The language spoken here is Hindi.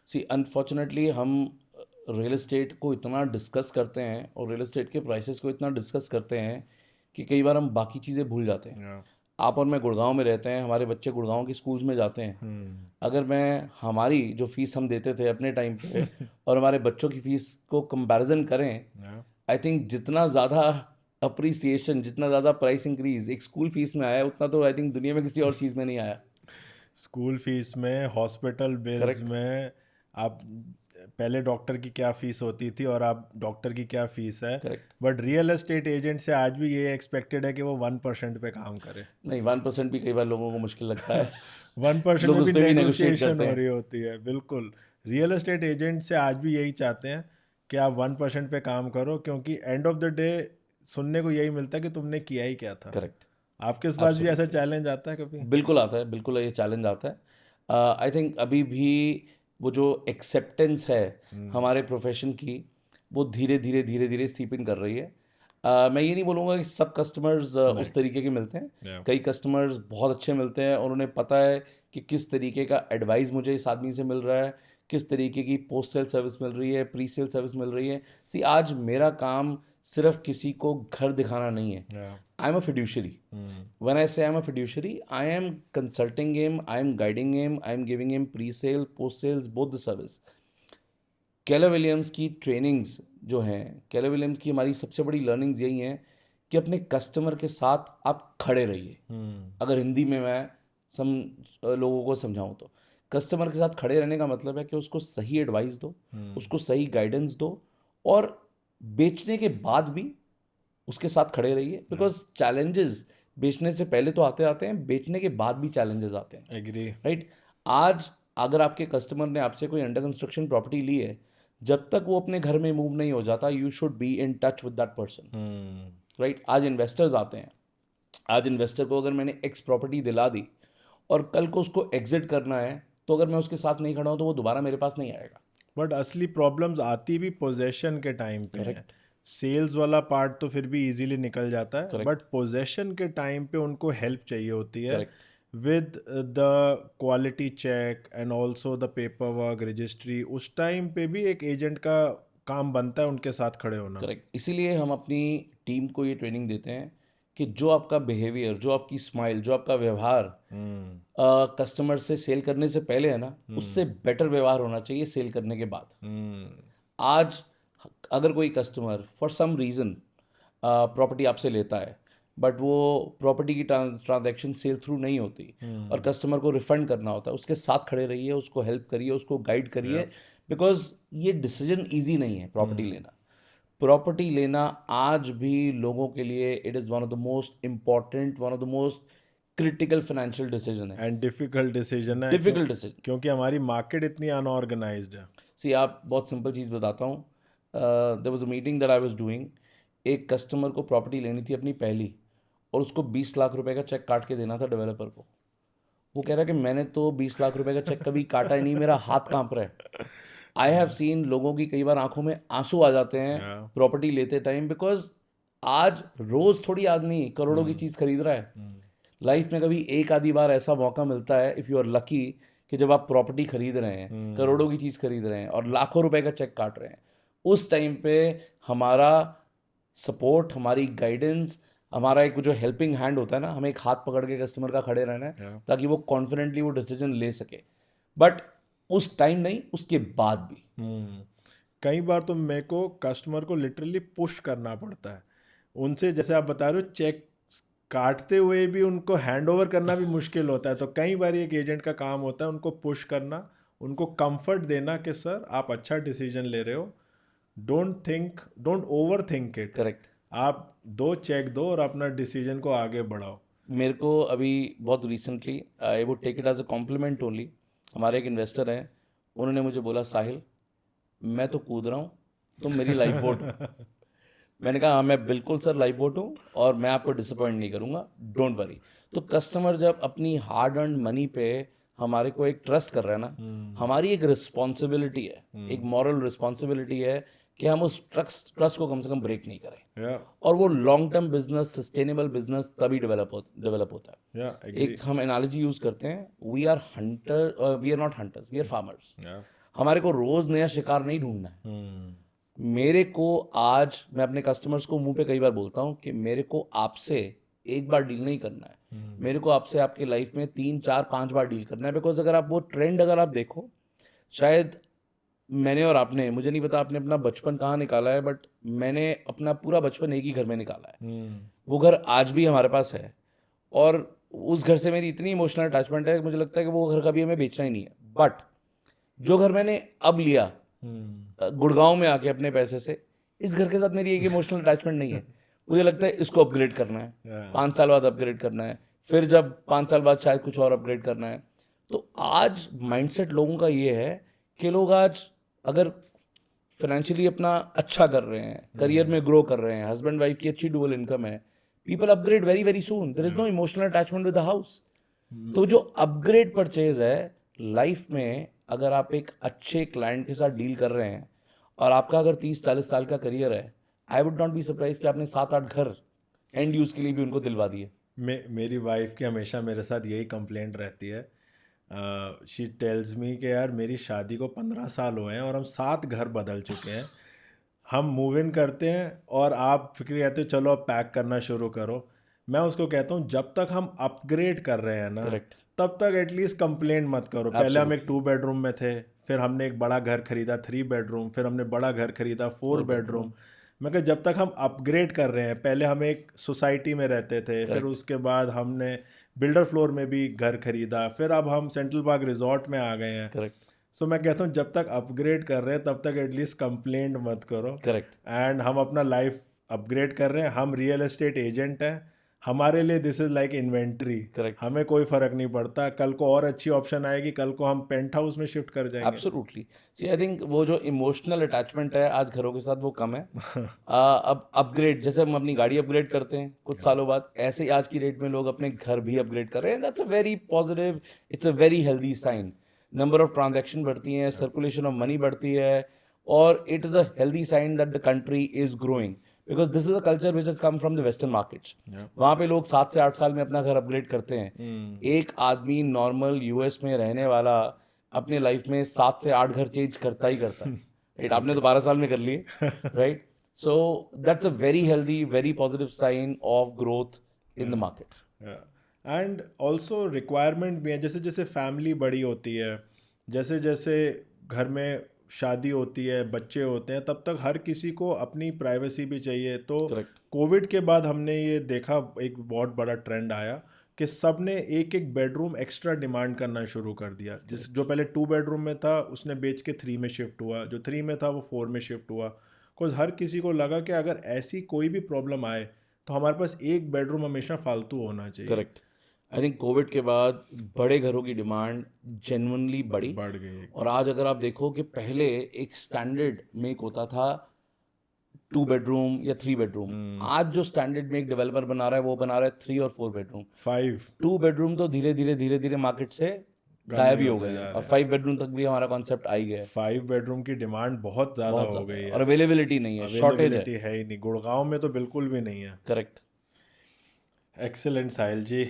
सी अनफॉर्चुनेटली हम रियल एस्टेट को इतना डिस्कस करते हैं और रियल एस्टेट के प्राइसेस को इतना डिस्कस करते हैं कि कई बार हम बाकी चीज़ें भूल जाते हैं। Yeah. आप और मैं गुड़गांव में रहते हैं, हमारे बच्चे गुड़गांव की स्कूल्स में जाते हैं। Hmm. अगर मैं हमारी जो फीस हम देते थे अपने टाइम पे और हमारे बच्चों की फीस को कंपैरिजन करें, Yeah. आई थिंक जितना ज़्यादा अप्रिसिएशन, जितना ज़्यादा प्राइस इंक्रीज एक स्कूल फीस में आया, उतना तो आई थिंक दुनिया में किसी और चीज़ में नहीं आया। स्कूल फीस में, हॉस्पिटल बिल्स करेक्ट। में, आप पहले डॉक्टर की क्या फीस होती थी और आप डॉक्टर की क्या फीस है। Correct. But real estate agent से आज भी ये एक्सपेक्टेड है कि वो 1% पे काम करे। नहीं, 1% भी कई बार लोगों को मुश्किल लगता है। 1% लोग में उस भी पर भी नेगोशिएट नेगोशिएशन करते हो हैं। रही होती है, बिल्कुल। रियल एस्टेट एजेंट से आज भी यही चाहते हैं कि आप 1% पे काम करो, क्योंकि एंड ऑफ द डे सुनने को यही मिलता है कि तुमने किया ही क्या था। करेक्ट। आपके पास भी ऐसा एब्सोल्युटली। चैलेंज आता है कभी? बिल्कुल आता है, बिल्कुल ये चैलेंज आता है। आई थिंक अभी भी वो जो एक्सेप्टेंस है हमारे प्रोफेशन की, वो धीरे धीरे धीरे धीरे सीप इन कर रही है। मैं ये नहीं बोलूँगा कि सब कस्टमर्स नहीं। उस तरीके के मिलते हैं। Yeah. कई कस्टमर्स बहुत अच्छे मिलते हैं और उन्हें पता है कि किस तरीके का एडवाइस मुझे इस आदमी से मिल रहा है, किस तरीके की पोस्ट सेल सर्विस मिल रही है, प्री सेल सर्विस मिल रही है। सी आज मेरा काम सिर्फ किसी को घर दिखाना नहीं है। Yeah. I am a fiduciary. When I say I'm a fiduciary, I am consulting him, I am guiding him, I am giving him pre-sale, post-sales, both the service. Keller Williams की ट्रेनिंग्स जो हैं, केलर विलियम्स की हमारी सबसे बड़ी लर्निंग्स यही हैं कि अपने कस्टमर के साथ आप खड़े रहिए। अगर हिंदी में मैं सम लोगों को समझाऊं तो कस्टमर के साथ खड़े रहने का मतलब है कि उसको सही एडवाइस दो, उसको सही गाइडेंस दो, और बेचने के बाद भी उसके साथ खड़े रहिए। बिकॉज चैलेंजेस बेचने से पहले तो आते आते हैं, बेचने के बाद भी चैलेंजेस आते हैं। एग्री। राइट। आज अगर आपके कस्टमर ने आपसे कोई अंडर कंस्ट्रक्शन प्रॉपर्टी ली है, जब तक वो अपने घर में मूव नहीं हो जाता, you should be in touch with that person. Right. आज इन्वेस्टर्स आते हैं, आज इन्वेस्टर को अगर मैंने एक्स प्रॉपर्टी दिला दी और कल को उसको एग्जिट करना है, तो अगर मैं उसके साथ नहीं खड़ा हूं तो वो दोबारा मेरे पास नहीं आएगा। बट असली प्रॉब्लम्स आती भी पोजेशन के टाइम पे है। करेक्ट। सेल्स वाला पार्ट तो फिर भी इजीली निकल जाता है, करेक्ट। बट पोजेशन के टाइम पे उनको हेल्प चाहिए होती है correct. With the quality check and also the paper work registry. उस टाइम पे भी एक एजेंट का काम बनता है उनके साथ खड़े होना। करेक्ट। इसीलिए हम अपनी टीम को ये ट्रेनिंग देते हैं कि जो आपका बिहेवियर, जो आपकी स्माइल, जो आपका व्यवहार कस्टमर से सेल करने से पहले है ना, उससे बेटर व्यवहार होना चाहिए सेल करने के बाद। आज अगर कोई customer for some reason property आपसे लेता है, बट वो प्रॉपर्टी की ट्रांजैक्शन सेल थ्रू नहीं होती और कस्टमर को रिफंड करना होता है, उसके साथ खड़े रहिए, उसको हेल्प करिए, उसको गाइड करिए। बिकॉज ये डिसीजन ईजी नहीं है प्रॉपर्टी लेना। प्रॉपर्टी लेना आज भी लोगों के लिए it is one of the most important, one of the most critical financial decision है। एंड डिफिकल्ट डिसीजन है, डिफिकल्ट डिसीजन। क्योंकि हमारी मार्केट इतनी अनऑर्गेनाइज्ड है। सी आप बहुत सिंपल चीज़ बताता हूँ। There was a meeting that I was doing. एक कस्टमर को प्रॉपर्टी लेनी थी अपनी पहली, और उसको 20 लाख रुपए का चेक काट के देना था डेवलपर को। वो कह रहा है कि मैंने तो 20 लाख रुपए का चेक कभी काटा ही नहीं, मेरा हाथ कांप रहा है। आई हैव सीन लोगों की कई बार आंखों में आंसू आ जाते हैं Yeah. प्रॉपर्टी लेते टाइम, बिकॉज आज रोज थोड़ी आदमी करोड़ों की चीज़ खरीद रहा है। लाइफ में कभी एक आधी बार ऐसा मौका मिलता है, इफ़ यू आर लकी, कि जब आप प्रॉपर्टी खरीद रहे हैं, करोड़ों की चीज़ खरीद रहे हैं और लाखों रुपए का चेक काट रहे हैं, उस टाइम पे हमारा सपोर्ट, हमारी गाइडेंस, हमारा एक जो हेल्पिंग हैंड होता है ना, हमें एक हाथ पकड़ के कस्टमर का खड़े रहना है ताकि वो कॉन्फिडेंटली वो डिसीजन ले सके। बट उस टाइम नहीं, उसके बाद भी। कई बार तो मेरे को कस्टमर को लिटरली पुश करना पड़ता है उनसे, जैसे आप बता रहे हो चेक काटते हुए भी उनको हैंड ओवर करना भी मुश्किल होता है। तो कई बार एक एजेंट का काम होता है उनको पुश करना, उनको कंफर्ट देना कि सर आप अच्छा डिसीजन ले रहे हो, don't over think it, correct. आप दो चेक दो और अपना डिसीजन को आगे बढ़ाओ। मेरे को अभी बहुत recently, I would take it as a compliment only, हमारे एक इन्वेस्टर हैं, उन्होंने मुझे बोला, साहिल मैं तो कूद रहा हूँ, तुम मेरी लाइफ वोट हो। मैंने कहा हाँ मैं बिल्कुल सर लाइफ वोट हूँ और मैं आपको डिसअपॉइंट नहीं करूँगा, डोंट वरी। तो कस्टमर जब अपनी हार्ड अर्न मनी पे हमारे को एक ट्रस्ट कर रहा है ना, हमारी एक रिस्पॉन्सिबिलिटी है, एक मॉरल रिस्पॉन्सिबिलिटी है कि हम उस ट्रस्ट को कम से कम ब्रेक नहीं करें। और वो long term business, sustainable business तभी डेवलप होता है। एक हम एनालॉजी यूज करते हैं, we are hunter, we are not hunters, we are farmers. हमारे को रोज नया शिकार नहीं ढूंढना है। मेरे को आज, मैं अपने कस्टमर्स को मुंह पे कई बार बोलता हूँ कि मेरे को आपसे एक बार डील नहीं करना है, मेरे को आपसे आपके लाइफ में 3 4 5 बार डील करना है। बिकॉज अगर आप वो ट्रेंड अगर आप देखो, शायद मैंने और आपने, मुझे नहीं पता आपने अपना बचपन कहाँ निकाला है, बट मैंने अपना पूरा बचपन एक ही घर में निकाला है। वो घर आज भी हमारे पास है और उस घर से मेरी इतनी इमोशनल अटैचमेंट है कि मुझे लगता है कि वो घर कभी हमें बेचना ही नहीं है। बट जो घर मैंने अब लिया गुड़गांव में आके अपने पैसे से, इस घर के साथ मेरी एक इमोशनल अटैचमेंट नहीं है। मुझे लगता है इसको अपग्रेड करना है, 5 साल बाद अपग्रेड करना है, फिर जब 5 साल बाद शायद कुछ और अपग्रेड करना है। तो आज माइंडसेट लोगों का ये है कि लोग आज अगर फाइनेंशियली अपना अच्छा कर रहे हैं, करियर में ग्रो कर रहे हैं, हस्बैंड वाइफ की अच्छी डुअल इनकम है, people upgrade very very soon. There is no emotional attachment with the house. तो जो अपग्रेड परचेज है लाइफ में, अगर आप एक अच्छे क्लाइंट के साथ डील कर रहे हैं और आपका अगर 30 40 साल का करियर है, I would not be surprise कि आपने 7 8 घर एंड यूज के लिए भी उनको दिलवा दिए। मेरी वाइफ की हमेशा मेरे साथ यही कंप्लेंट रहती है। शी टेल्स मी कि यार मेरी शादी को 15 साल हुए हैं और हम 7 घर बदल चुके हैं। हम मूव इन करते हैं और आप फिक्र कहते हो चलो अब पैक करना शुरू करो। मैं उसको कहता हूँ जब तक हम अपग्रेड कर रहे हैं ना, Correct. तब तक एटलीस्ट कंप्लेंट मत करो। पहले हम एक 2 बेडरूम में थे, फिर हमने एक बड़ा घर खरीदा 3 बेडरूम, फिर हमने बड़ा घर खरीदा 4 बेडरूम। मैं कहा जब तक हम अपग्रेड कर रहे हैं, पहले हम एक सोसाइटी में रहते थे, फिर उसके बाद हमने बिल्डर फ्लोर में भी घर खरीदा, फिर अब हम सेंट्रल पार्क रिजॉर्ट में आ गए हैं। करेक्ट। सो मैं कहता हूँ जब तक अपग्रेड कर रहे हैं तब तक एटलीस्ट कंप्लेंट मत करो। करेक्ट। एंड हम अपना लाइफ अपग्रेड कर रहे हैं, हम रियल एस्टेट एजेंट हैं, हमारे लिए this is like inventory. Correct. हमें कोई फर्क नहीं पड़ता, कल को और अच्छी ऑप्शन आएगी, कल को हम पेंट हाउस में शिफ्ट कर जाएंगे। एब्सोल्युटली। सी आई थिंक वो जो इमोशनल अटैचमेंट है आज घरों के साथ वो कम है। अब अपग्रेड, जैसे हम अपनी गाड़ी अपग्रेड करते हैं कुछ सालों बाद, ऐसे ही आज की डेट में लोग अपने घर भी अपग्रेड कर रहे हैं। That's a very positive, it's a very healthy sign. Number of transaction बढ़ती हैं, सर्कुलेशन ऑफ मनी बढ़ती है, और it is a healthy sign that the country is growing, because this is a culture which has come from the western markets. वहाँ पे लोग 7 से 8 साल में अपना घर अपग्रेड करते हैं। एक आदमी नॉर्मल यूएस में रहने वाला अपने लाइफ में 7 से 8 घर चेंज करता ही करता है। राइट, आपने तो 12 साल में कर लिए। Right, so that's a very healthy, very positive sign of growth in the market. And also requirement भी है, जैसे जैसे फैमिली बड़ी होती है, जैसे जैसे घर में शादी होती है, बच्चे होते हैं, तब तक हर किसी को अपनी प्राइवेसी भी चाहिए। तो Correct. कोविड के बाद हमने ये देखा, एक बहुत बड़ा ट्रेंड आया कि सब ने एक एक बेडरूम एक्स्ट्रा डिमांड करना शुरू कर दिया। जिस जो पहले 2 बेडरूम में था उसने बेच के 3 में शिफ्ट हुआ, जो 3 में था वो 4 में शिफ्ट हुआ। बिकॉज हर किसी को लगा कि अगर ऐसी कोई भी प्रॉब्लम आए तो हमारे पास एक बेडरूम हमेशा फालतू होना चाहिए। करेक्ट। आई थिंक कोविड के बाद बड़े घरों की डिमांड जेन्युइनली बढ़ गई। और आज अगर आप देखो कि पहले एक स्टैंडर्ड मेक होता था 2 बेडरूम या 3 बेडरूम, आज जो स्टैंडर्ड में एक डेवलपर बना रहा है वो बना रहा है 3 और 4 बेडरूम। 2 बेडरूम तो धीरे धीरे मार्केट से गायब ही हो गई है, और 5 बेडरूम तक भी हमारा कॉन्सेप्ट आ ही गया है। 5 बेडरूम की डिमांड बहुत ज़्यादा हो गई है और अवेलेबिलिटी नहीं है, शॉर्टेज है। है ही नहीं, गुड़गांव में तो बिल्कुल भी नहीं है। करेक्ट। एक्सेलेंट साहिल जी,